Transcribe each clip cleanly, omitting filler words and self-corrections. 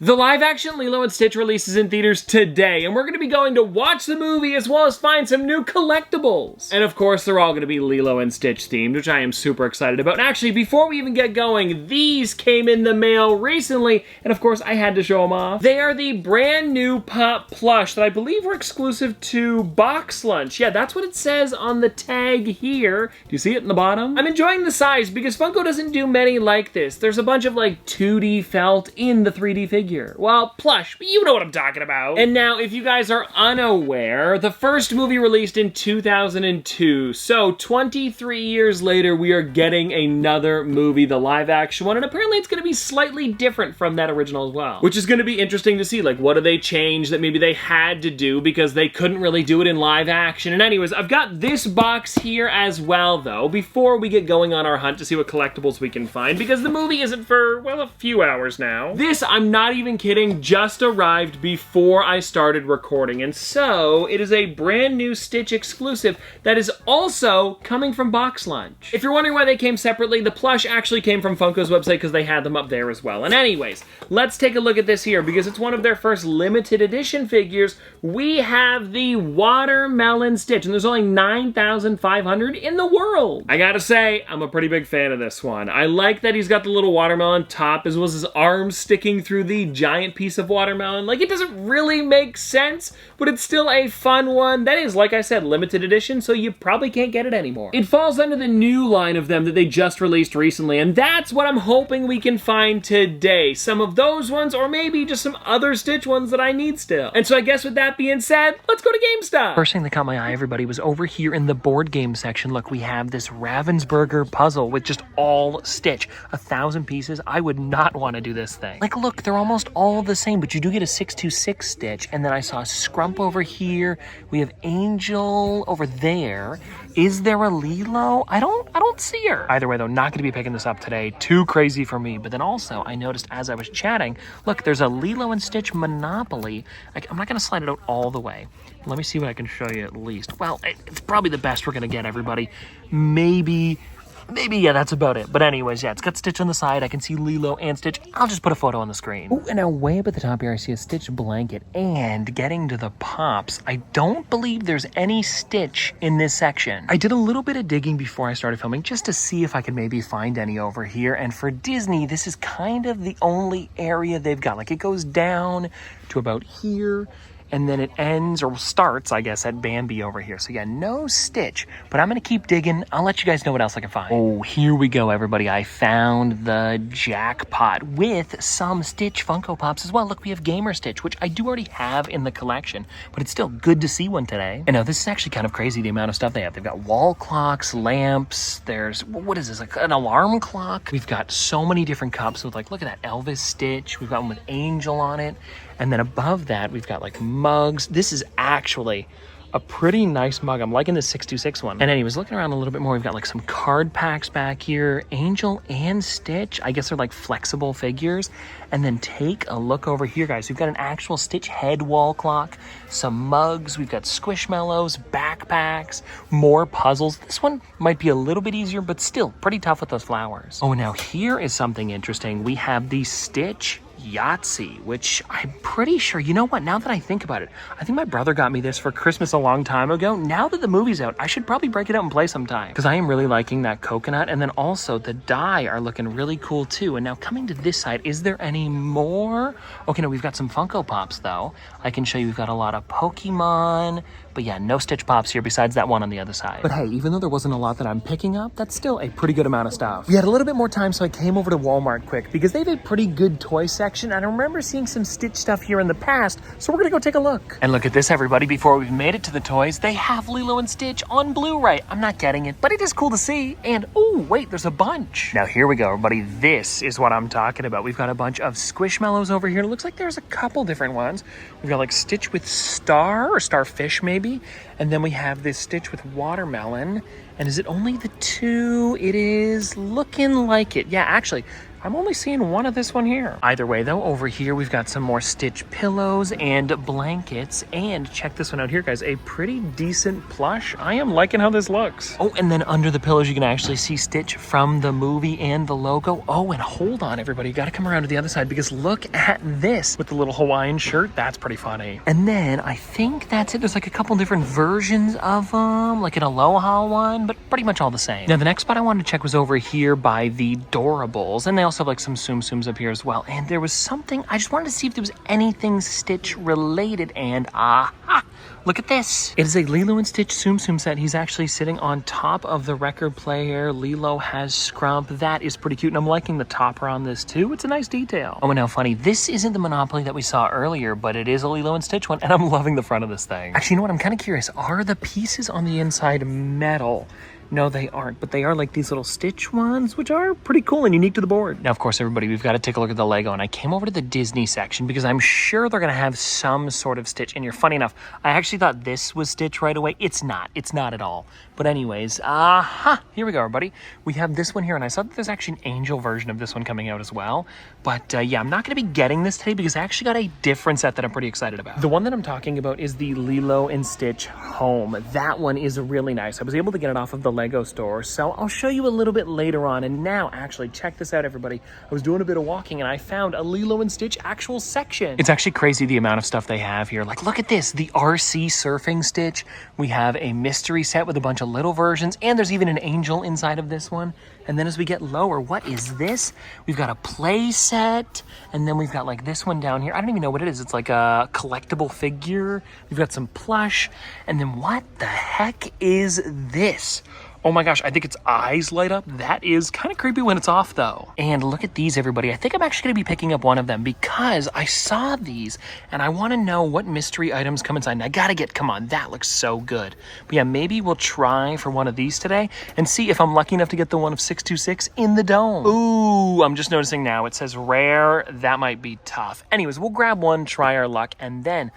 The live-action Lilo and Stitch releases in theaters today, and we're going to be going to watch the movie as well as find some new collectibles. And of course, they're all going to be Lilo and Stitch themed, which I am super excited about. And actually, before we even get going, these came in the mail recently, and of course, I had to show them off. They are the brand new Pop plush that I believe were exclusive to Box Lunch. Yeah, that's what it says on the tag here. Do you see it in the bottom? I'm enjoying the size because Funko doesn't do many like this. There's a bunch of like 2D felt in the 3D figure. Well, plush, but you know what I'm talking about. And now, if you guys are unaware, the first movie released in 2002, so 23 years later, we are getting another movie, the live-action one, and apparently it's gonna be slightly different from that original as well, which is gonna be interesting to see, like, what do they change that maybe they had to do because they couldn't really do it in live action. And anyways, I've got this box here as well, though, before we get going on our hunt to see what collectibles we can find, because the movie isn't for, well, a few hours now. This, I'm not even kidding, just arrived before I started recording, and so it is a brand new Stitch exclusive that is also coming from Box Lunch. If you're wondering why they came separately, the plush actually came from Funko's website because they had them up there as well. And anyways, let's take a look at this here because it's one of their first limited edition figures. We have the Watermelon Stitch, and there's only 9,500 in the world. I gotta say, I'm a pretty big fan of this one. I like that he's got the little watermelon top as well as his arms sticking through the giant piece of watermelon. Like, it doesn't really make sense, but it's still a fun one. That is, like I said, limited edition, so you probably can't get it anymore. It falls under the new line of them that they just released recently, and that's what I'm hoping we can find today. Some of those ones, or maybe just some other Stitch ones that I need still. And so I guess with that being said, let's go to GameStop. First thing that caught my eye, everybody, was over here in the board game section. Look, we have this Ravensburger puzzle with just all Stitch. 1,000 pieces. I would not want to do this thing. Like, look, they're almost all the same, but you do get a 626 Stitch, and then I saw Scrump over here. We have Angel over there. Is there a Lilo? I don't see her. Either way, though, not going to be picking this up today. Too crazy for me. But then also, I noticed as I was chatting, look, there's a Lilo and Stitch Monopoly. I'm not going to slide it out all the way. Let me see what I can show you at least. Well, it's probably the best we're going to get, everybody. Maybe, yeah, that's about it. But anyways, yeah, it's got Stitch on the side. I can see Lilo and Stitch. I'll just put a photo on the screen. Oh, and now way up at the top here, I see a Stitch blanket. And getting to the Pops, I don't believe there's any Stitch in this section. I did a little bit of digging before I started filming just to see if I could maybe find any over here. And for Disney, this is kind of the only area they've got. Like, it goes down to about here, and then it ends, or starts, I guess, at Bambi over here. So yeah, no Stitch, but I'm gonna keep digging. I'll let you guys know what else I can find. Oh, here we go, everybody. I found the jackpot with some Stitch Funko Pops as well. Look, we have Gamer Stitch, which I do already have in the collection, but it's still good to see one today. And now this is actually kind of crazy, the amount of stuff they have. They've got wall clocks, lamps, there's, what is this, like an alarm clock? We've got so many different cups with, like, look at that Elvis Stitch. We've got one with Angel on it. And then above that, we've got like mugs. This is actually a pretty nice mug. I'm liking the 626 one. And anyways, looking around a little bit more, we've got like some card packs back here. Angel and Stitch. I guess they're like flexible figures. And then take a look over here, guys. We've got an actual Stitch head wall clock, some mugs. We've got Squishmallows, backpacks, more puzzles. This one might be a little bit easier, but still pretty tough with those flowers. Oh, now here is something interesting. We have the Stitch Yahtzee, which I'm pretty sure, you know what, now that I think about it, I think my brother got me this for Christmas a long time ago. Now that the movie's out, I should probably break it out and play sometime, because I am really liking that coconut. And then also the die are looking really cool too. And now coming to this side, is there any more? Okay, no, we've got some Funko Pops though. I can show you we've got a lot of Pokemon, but yeah, no Stitch Pops here besides that one on the other side. But hey, even though there wasn't a lot that I'm picking up, that's still a pretty good amount of stuff. We had a little bit more time, so I came over to Walmart quick because they have a pretty good toy section. And I remember seeing some Stitch stuff here in the past, so we're gonna go take a look. And look at this, everybody. Before we've made it to the toys, they have Lilo and Stitch on Blu-ray. I'm not getting it, but it is cool to see. And oh, wait, there's a bunch. Now here we go, everybody. This is what I'm talking about. We've got a bunch of Squishmallows over here. It looks like there's a couple different ones. We've got like Stitch with Star or Starfish maybe. And then we have this Stitch with Watermelon. And is it only the two? It is looking like it. Yeah, actually, I'm only seeing one of this one here. Either way though, over here we've got some more Stitch pillows and blankets. And check this one out here, guys. A pretty decent plush. I am liking how this looks. Oh, and then under the pillows you can actually see Stitch from the movie and the logo. Oh, and hold on everybody, you gotta come around to the other side because look at this with the little Hawaiian shirt. That's pretty funny. And then I think that's it. There's like a couple different versions of them, like an Aloha one, but pretty much all the same. Now the next spot I wanted to check was over here by the Doorables, and they also have like some Tsum Tsums up here as well. And there was something, I just wanted to see if there was anything Stitch related, and aha! Look at this. It is a Lilo and Stitch Tsum Tsum set. He's actually sitting on top of the record player. Lilo has Scrump. That is pretty cute, and I'm liking the topper on this too. It's a nice detail. Oh, and how funny. This isn't the Monopoly that we saw earlier, but it is a Lilo and Stitch one, and I'm loving the front of this thing. Actually, you know what? I'm kind of curious. Are the pieces on the inside metal? No, they aren't, but they are like these little Stitch ones, which are pretty cool and unique to the board. Now, of course, everybody, we've got to take a look at the Lego, and I came over to the Disney section because I'm sure they're going to have some sort of Stitch in here. Funny enough, I actually thought this was Stitch right away. It's not. It's not at all. But anyways, here we go, everybody. We have this one here, and I saw that there's actually an angel version of this one coming out as well. But yeah, I'm not going to be getting this today because I actually got a different set that I'm pretty excited about. The one that I'm talking about is the Lilo and Stitch Home. That one is really nice. I was able to get it off of the Lego store, so I'll show you a little bit later on. And now, actually, check this out, everybody. I was doing a bit of walking, and I found a Lilo and Stitch actual section. It's actually crazy the amount of stuff they have here. Like, look at this, the RC surfing Stitch. We have a mystery set with a bunch of little versions, and there's even an angel inside of this one. And then as we get lower, what is this? We've got a play set, and then we've got like this one down here. I don't even know what it is. It's like a collectible figure. We've got some plush, and then what the heck is this? Oh my gosh, I think its eyes light up. That is kind of creepy when it's off though. And look at these, everybody. I think I'm actually gonna be picking up one of them because I saw these and I wanna know what mystery items come inside. And I gotta get, come on, that looks so good. But yeah, maybe we'll try for one of these today and see if I'm lucky enough to get the one of 626 in the dome. Ooh, I'm just noticing now, it says rare. That might be tough. Anyways, we'll grab one, try our luck, and then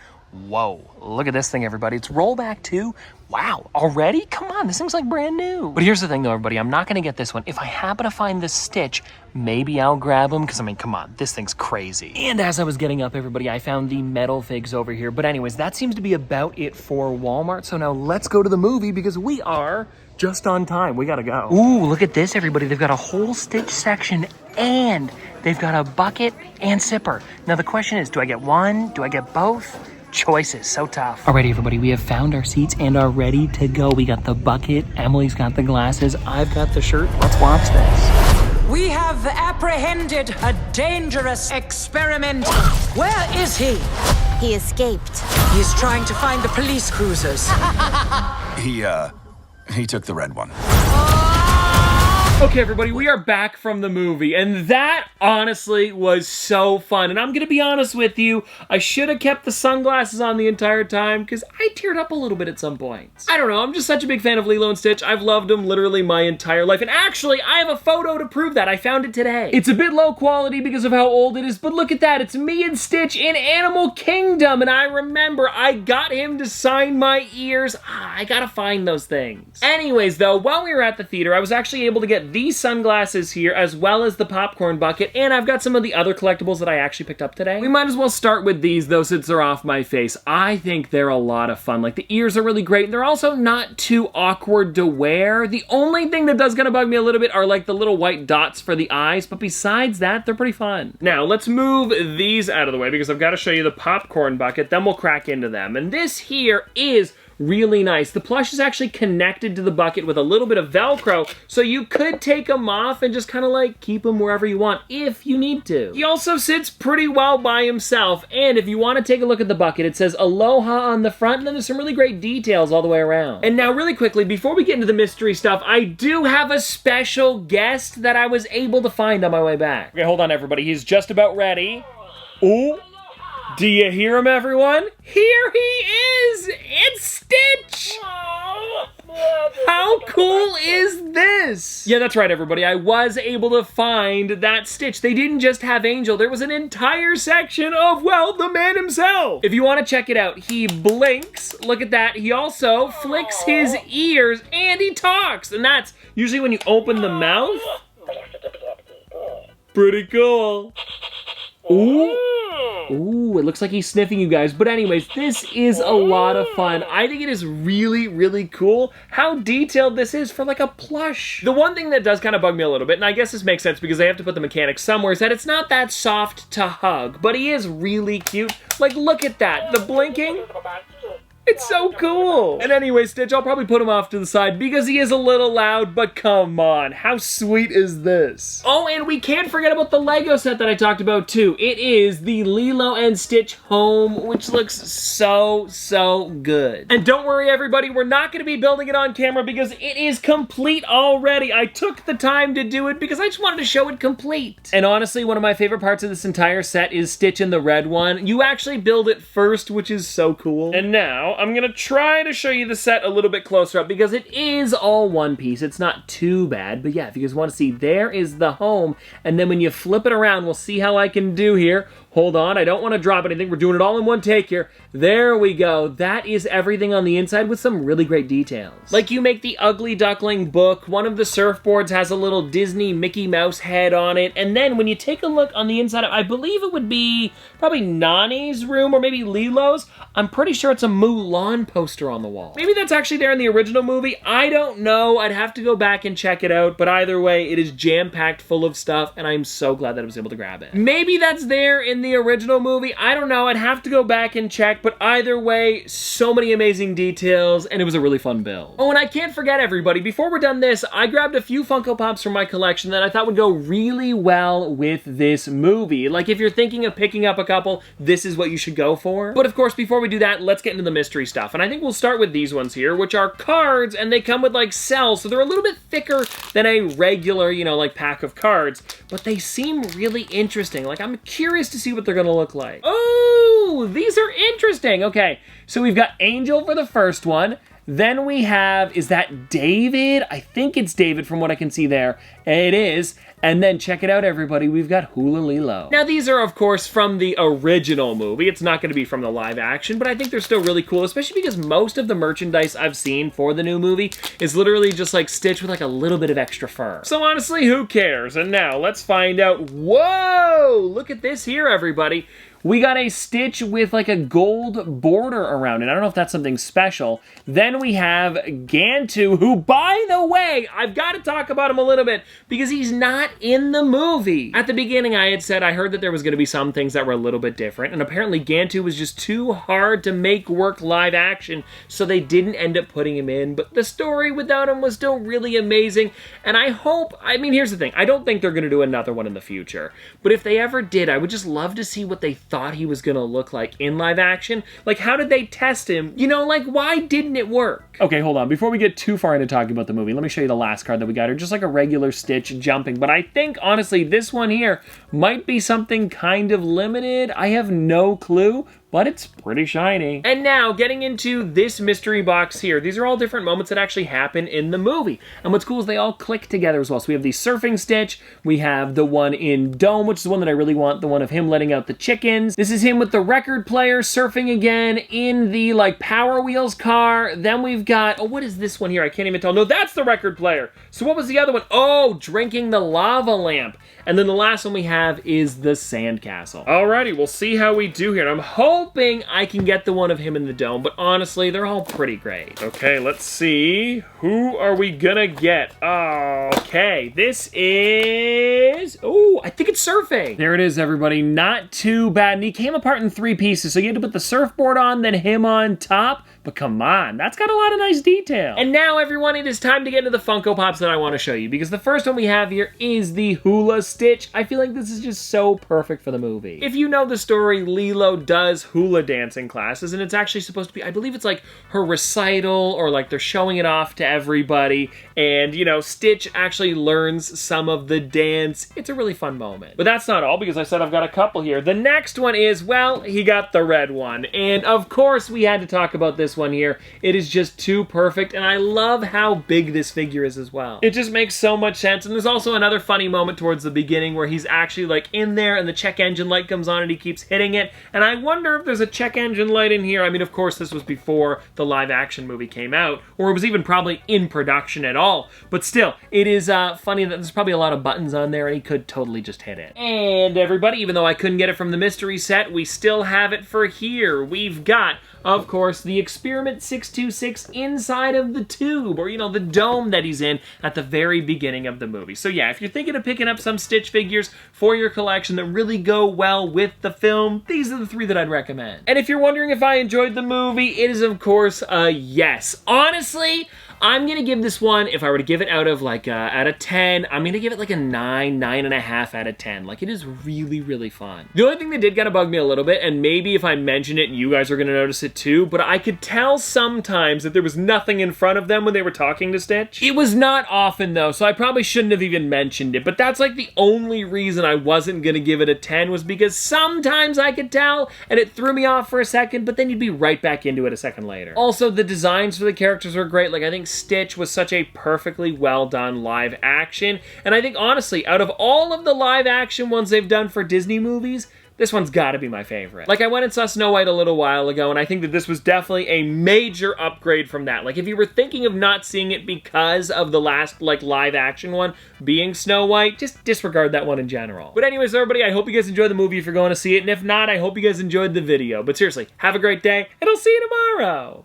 whoa, look at this thing, everybody. It's rollback too. Wow, already? Come on, this thing's like brand new. But here's the thing though, everybody. I'm not gonna get this one. If I happen to find this Stitch, maybe I'll grab him, because I mean, come on, this thing's crazy. And as I was getting up, everybody, I found the metal figs over here. But anyways, that seems to be about it for Walmart. So now let's go to the movie because we are just on time. We gotta go. Ooh, look at this, everybody. They've got a whole Stitch section and they've got a bucket and sipper. Now the question is, do I get one? Do I get both? Choices, so tough. Alrighty, everybody, we have found our seats and are ready to go. We got the bucket, Emily's got the glasses, I've got the shirt. Let's watch this. We have apprehended a dangerous experiment. Where is he? He escaped. He's trying to find the police cruisers. He took the red one. Okay, everybody, we are back from the movie, and that honestly was so fun. And I'm gonna be honest with you, I should have kept the sunglasses on the entire time because I teared up a little bit at some points. I don't know, I'm just such a big fan of Lilo and Stitch. I've loved them literally my entire life, and actually, I have a photo to prove that. I found it today. It's a bit low quality because of how old it is, but look at that. It's me and Stitch in Animal Kingdom, and I remember I got him to sign my ears. I gotta find those things. Anyways, though, while we were at the theater, I was actually able to get these sunglasses here as well as the popcorn bucket, and I've got some of the other collectibles that I actually picked up today. We might as well start with these though since they're off my face. I think they're a lot of fun. Like the ears are really great and they're also not too awkward to wear. The only thing that does kind of bug me a little bit are like the little white dots for the eyes, but besides that, they're pretty fun. Now let's move these out of the way because I've got to show you the popcorn bucket, then we'll crack into them. And this here is really nice. The plush is actually connected to the bucket with a little bit of Velcro, so you could take them off and just kind of like keep them wherever you want if you need to. He also sits pretty well by himself, and if you want to take a look at the bucket, it says Aloha on the front, and then there's some really great details all the way around. And now really quickly, before we get into the mystery stuff, I do have a special guest that I was able to find on my way back. Okay, hold on everybody, he's just about ready. Oh! Do you hear him, everyone? Here he is! It's Stitch! How cool is this? Yeah, that's right, everybody. I was able to find that Stitch. They didn't just have Angel. There was an entire section of, well, the man himself. If you want to check it out, he blinks. Look at that. He also flicks his ears, and he talks. And that's usually when you open the mouth. Pretty cool. Ooh. Ooh, it looks like he's sniffing you guys. But anyways, this is a lot of fun. I think it is really, really cool how detailed this is for like a plush. The one thing that does kind of bug me a little bit, and I guess this makes sense because they have to put the mechanics somewhere, is that it's not that soft to hug, but he is really cute. Like, look at that. The blinking. It's so cool. And anyway, Stitch, I'll probably put him off to the side because he is a little loud, but come on, how sweet is this? Oh, and we can't forget about the Lego set that I talked about too. It is the Lilo and Stitch home, which looks so, so good. And don't worry, everybody, we're not gonna be building it on camera because it is complete already. I took the time to do it because I just wanted to show it complete. And honestly, one of my favorite parts of this entire set is Stitch in the red one. You actually build it first, which is so cool. And now, I'm gonna try to show you the set a little bit closer up because it is all one piece. It's not too bad, but yeah, if you guys want to see, there is the home, and then when you flip it around, we'll see how I can do here. Hold on, I don't want to drop anything. We're doing it all in one take here. There we go. That is everything on the inside with some really great details. Like you make the Ugly Duckling book, one of the surfboards has a little Disney Mickey Mouse head on it, and then when you take a look on the inside, I believe it would be probably Nani's room or maybe Lilo's. I'm pretty sure it's a Mulan poster on the wall. Maybe that's actually there in the original movie. I don't know. I'd have to go back and check it out, but either way, it is jam-packed full of stuff, and I'm so glad that I was able to grab it. Maybe that's there in the original movie. I don't know. I'd have to go back and check, but either way, so many amazing details, and it was a really fun build. Oh, and I can't forget, everybody, before we're done this, I grabbed a few Funko Pops from my collection that I thought would go really well with this movie. Like, if you're thinking of picking up a couple, this is what you should go for. But of course, before we do that, let's get into the mystery stuff, and I think we'll start with these ones here, which are cards, and they come with, like, cells, so they're a little bit thicker than a regular, you know, like, pack of cards, but they seem really interesting. Like, I'm curious to see what they're gonna look like. Oh, these are interesting. Okay, so we've got Angel for the first one. Then we have, is that David? I think it's David from what I can see there. It is. And then check it out, everybody. We've got Hula Lilo. Now, these are, of course, from the original movie. It's not going to be from the live action, but I think they're still really cool, especially because most of the merchandise I've seen for the new movie is literally just like Stitch with like a little bit of extra fur. So honestly, who cares? And now let's find out. Whoa! Look at this here, everybody. We got a Stitch with like a gold border around it. I don't know if that's something special. Then we have Gantu, who, by the way, I've got to talk about him a little bit because he's not in the movie. At the beginning, I had said I heard that there was going to be some things that were a little bit different, and apparently Gantu was just too hard to make work live action, so they didn't end up putting him in, but the story without him was still really amazing, and I hope, I mean, here's the thing, I don't think they're going to do another one in the future, but if they ever did, I would just love to see what they thought he was gonna look like in live action. Like, how did they test him? You know, like, why didn't it work? Okay, hold on. Before we get too far into talking about the movie, let me show you the last card that we got here. Just like a regular Stitch jumping. But I think, honestly, this one here might be something kind of limited. I have no clue, but it's pretty shiny. And now, getting into this mystery box here, these are all different moments that actually happen in the movie. And what's cool is they all click together as well. So we have the surfing Stitch, we have the one in Dome, which is the one that I really want, the one of him letting out the chickens. This is him with the record player surfing again in the, like, Power Wheels car. Then we've got, oh, what is this one here? I can't even tell. No, that's the record player. So what was the other one? Oh, drinking the lava lamp. And then the last one we have is the sandcastle. Alrighty, we'll see how we do here. And I'm hoping I can get the one of him in the dome, but honestly, they're all pretty great. Okay, let's see. Who are we gonna get? Okay, this is... Oh, I think it's surfing. There it is, everybody. Not too bad. And he came apart in 3 pieces, so you had to put the surfboard on, then him on top. But come on, that's got a lot of nice detail. And now, everyone, it is time to get into the Funko Pops that I want to show you, because the first one we have here is the Hula Stitch. I feel like this is just so perfect for the movie. If you know the story, Lilo does hula dancing classes, and it's actually supposed to be, I believe it's like her recital, or like they're showing it off to everybody, and, you know, Stitch actually learns some of the dance. It's a really fun moment. But that's not all, because I said I've got a couple here. The next one is, well, he got the red one, and of course we had to talk about this one here. It is just too perfect, and I love how big this figure is as well. It just makes so much sense, and there's also another funny moment towards the beginning beginning where he's actually like in there and the check engine light comes on and he keeps hitting it. And I wonder if there's a check engine light in here. I mean, of course, this was before the live action movie came out, or it was even probably in production at all. But still, it is funny that there's probably a lot of buttons on there and he could totally just hit it. And everybody, even though I couldn't get it from the mystery set, we still have it for here. We've got, of course, the Experiment 626 inside of the tube, or, you know, the dome that he's in at the very beginning of the movie. So yeah, if you're thinking of picking up some Stitch figures for your collection that really go well with the film, these are the three that I'd recommend. And if you're wondering if I enjoyed the movie, it is, of course, a yes. Honestly, I'm gonna give this one, if I were to give it out of 10, I'm gonna give it like a 9.5 out of 10. Like, it is really, really fun. The only thing that did kind of bug me a little bit, and maybe if I mention it, you guys are gonna notice it too, but I could tell sometimes that there was nothing in front of them when they were talking to Stitch. It was not often though, so I probably shouldn't have even mentioned it, but that's like the only reason I wasn't gonna give it a 10 was because sometimes I could tell, and it threw me off for a second, but then you'd be right back into it a second later. Also, the designs for the characters were great. Like, I think Stitch was such a perfectly well done live action, and I think honestly, out of all of the live action ones they've done for Disney movies, this one's gotta be my favorite. Like, I went and saw Snow White a little while ago, and I think that this was definitely a major upgrade from that. Like, if you were thinking of not seeing it because of the last, like, live action one being Snow White, just disregard that one in general. But anyways, everybody, I hope you guys enjoyed the movie if you're going to see it, and if not, I hope you guys enjoyed the video. But seriously, have a great day, and I'll see you tomorrow!